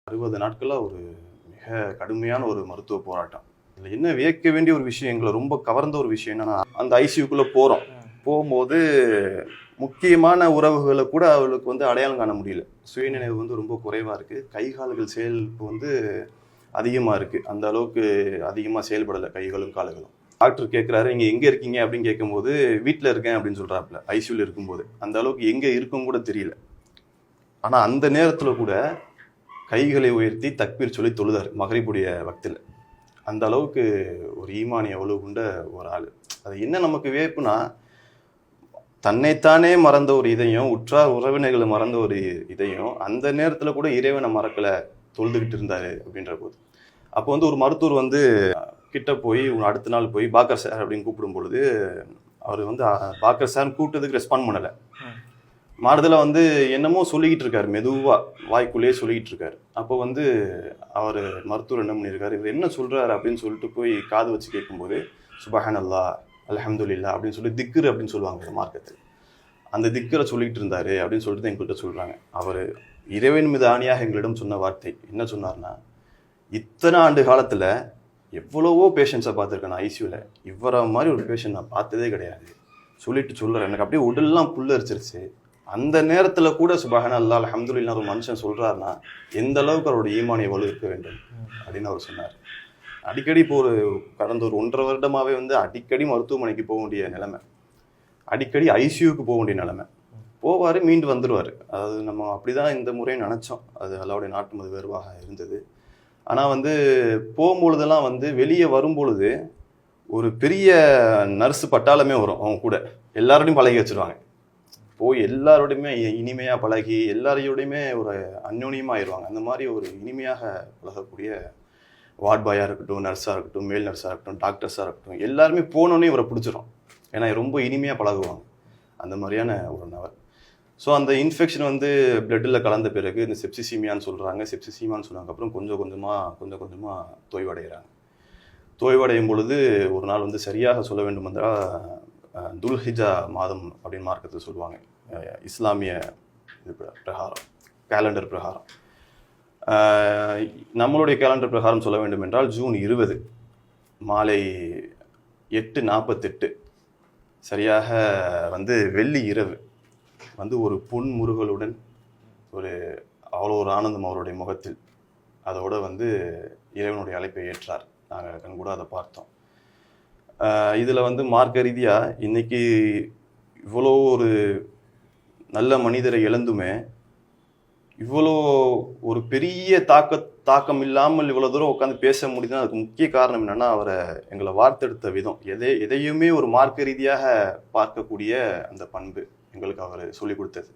60 நாட்களாக ஒரு மிக கடுமையான ஒரு மருத்துவ போராட்டம். இதில் என்ன வியக்க வேண்டிய ஒரு விஷயம், எங்களை ரொம்ப கவர்ந்த ஒரு விஷயம் என்னன்னா, அந்த ஐசியூக்குள்ளே போகும்போது முக்கியமான உறவுகளை கூட அவளுக்கு வந்து அடையாளம் காண முடியல. சுயநினைவு வந்து ரொம்ப குறைவாக இருக்குது. கை கால்கள் செயல்பு வந்து அதிகமாக இருக்குது. அந்த அளவுக்கு அதிகமாக செயல்படலை கைகளும் கால்களும். டாக்டர் கேட்குறாரு, நீங்கள் எங்கே இருக்கீங்க அப்படின்னு கேட்கும்போது வீட்டில் இருக்கேன் அப்படின்னு சொல்கிறாப்புல. ஐசியூவில் இருக்கும்போது அந்த அளவுக்கு எங்கே இருக்கும் கூட தெரியல. ஆனால் அந்த நேரத்தில் கூட கைகளை உயர்த்தி தக்பீர் சொல்லி தொழுதார் மகரிபுடைய வக்தில். அந்த அளவுக்கு ஒரு ஈமானி அவ்வளவு கொண்ட ஒரு ஆள். அது என்ன நமக்கு வியப்புனா, தன்னைத்தானே மறந்த ஒரு இதயம், உற்றார் உறவினர்களை மறந்த ஒரு இதயம், அந்த நேரத்தில் கூட இறைவனை மறக்கலை, தொழுதுகிட்டு இருந்தார் அப்படின்ற போது. அப்போ வந்து ஒரு மருத்துவர் வந்து கிட்ட போய் அடுத்த நாள் போய் பாக்கர் சார் அப்படின்னு கூப்பிடும் பொழுது, அவர் வந்து பாக்கர் சார் கூப்பிட்டதுக்கு ரெஸ்பாண்ட் பண்ணலை. மாறுதலாக வந்து என்னமோ சொல்லிக்கிட்டு இருக்காரு, மெதுவாக வாய்க்குள்ளேயே சொல்லிக்கிட்டு இருக்காரு. அப்போ வந்து அவர் மருத்துவர் என்ன பண்ணியிருக்காரு, இவர் என்ன சொல்கிறாரு அப்படின்னு சொல்லிட்டு போய் காது வச்சு கேட்கும்போது, சுபஹானல்லாஹ் அல்ஹம்துலில்லாஹ் அப்படின்னு சொல்லி திக்ர் அப்படின்னு சொல்லுவாங்க மார்க்கத்தில். அந்த திக்கரை சொல்லிக்கிட்டு இருந்தாரு அப்படின்னு சொல்லிட்டு எங்கள்கிட்ட சொல்கிறாங்க. அவர் இறைவன் மீது ஆணியாக எங்களிடம் சொன்ன வார்த்தை என்ன சொன்னார்னா, இத்தனை ஆண்டு காலத்தில் எவ்வளவோ பேஷண்ட்ஸை பார்த்துருக்கேன் நான் ஐசியூவில், இவரை மாதிரி ஒரு பேஷண்ட் நான் பார்த்ததே கிடையாது சொல்லிட்டு சொல்கிறேன். எனக்கு அப்படியே உடல்லாம் புல்லரிச்சிருச்சு. அந்த நேரத்தில் கூட சுபஹானல்லாஹ் அல்ஹம்துலில்லாஹ் ஒரு மனுஷன் சொல்கிறாருன்னா எந்த அளவுக்கு அவரோட ஈமானிய வலு இருக்க வேண்டும் அப்படின்னு அவர் சொன்னார். அடிக்கடி இப்போ கடந்த ஒரு 1.5 வருடமாகவே வந்து அடிக்கடி மருத்துவமனைக்கு போக வேண்டிய நிலைமை, அடிக்கடி ஐசியூக்கு போக வேண்டிய நிலைமை. போவார், மீண்டு வந்துடுவார். அதாவது நம்ம அப்படி தான் இந்த முறையும் நினச்சோம். அது அல்லாஹ்வுடைய நாட்டு மது வேறுவாக இருந்தது. ஆனால் வந்து போகும்பொழுதெல்லாம் வந்து வெளியே வரும்பொழுது ஒரு பெரிய நர்ஸு பட்டாளமே வரும். அவங்க கூட எல்லாரோடையும் பழகி வச்சுருவாங்க. போய் எல்லாரோடையுமே இனிமையாக பழகி எல்லாரையோடையுமே ஒரு அந்யோன்யமாக ஆயிடுவாங்க. அந்த மாதிரி ஒரு இனிமையாக பழகக்கூடிய வார்ட் பாயாக இருக்கட்டும், நர்ஸாக இருக்கட்டும், மேல் நர்ஸாக இருக்கட்டும், டாக்டர்ஸாக இருக்கட்டும், எல்லாருமே போனோடனே இவரை பிடிச்சிரும். ஏன்னா ரொம்ப இனிமையாக பழகுவாங்க. அந்த மாதிரியான ஒரு நபர். ஸோ அந்த இன்ஃபெக்ஷன் வந்து பிளட்டில் கலந்த பிறகு இந்த செப்சிசீமியான்னு சொல்கிறாங்க. செப்சிசீமியான்னு சொன்னதுக்கப்புறம் கொஞ்சம் கொஞ்சமாக தோய்வடைகிறாங்க. தோய்வடையும் பொழுது ஒரு நாள் வந்து சரியாக சொல்ல வேண்டும் என்றால் துல்ஹிஜா மாதம் அப்படின்னு மார்க்கத்தில் சொல்லுவாங்க, இஸ்லாமிய இது பிரகாரம், கேலண்டர் பிரகாரம். நம்மளுடைய கேலண்டர் பிரகாரம் சொல்ல வேண்டும் என்றால் ஜூன் 20 மாலை 8:48 சரியாக வந்து வெள்ளி இரவு வந்து ஒரு பொன் முருகலுடன் ஒரு அவ்வளோ ஒரு ஆனந்தம் அவருடைய முகத்தில். அதோடு வந்து இறைவனுடைய அழைப்பை ஏற்றார். நாங்கள் கண்கூட அதை பார்த்தோம். இதில் வந்து மார்க்க ரீதியாக இன்றைக்கி இவ்வளோ ஒரு நல்ல மனிதரை இழந்துமே இவ்வளோ ஒரு பெரிய தாக்கம் இல்லாமல் இவ்வளோ தூரம் உட்காந்து பேச முடியுதுன்னா அதுக்கு முக்கிய காரணம் என்னென்னா, அவரை எங்களை வார்த்தெடுத்த விதம். எதையுமே ஒரு மார்க்க ரீதியாக பார்க்கக்கூடிய அந்த பண்பு எங்களுக்கு அவர் சொல்லிக் கொடுத்தது.